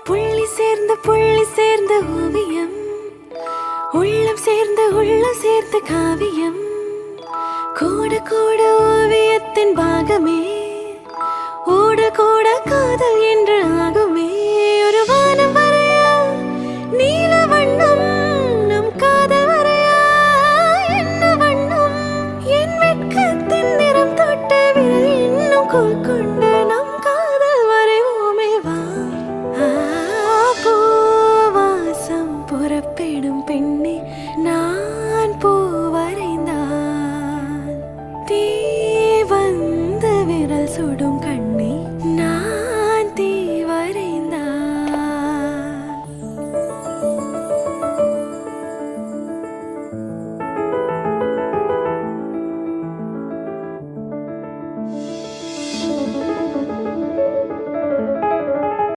புள்ளி சேர்ந்த ஓவியம், உள்ளம் சேர்ந்த காவியம், கூட ஓவியத்தின் பாகமே, கூட காதல் என்ற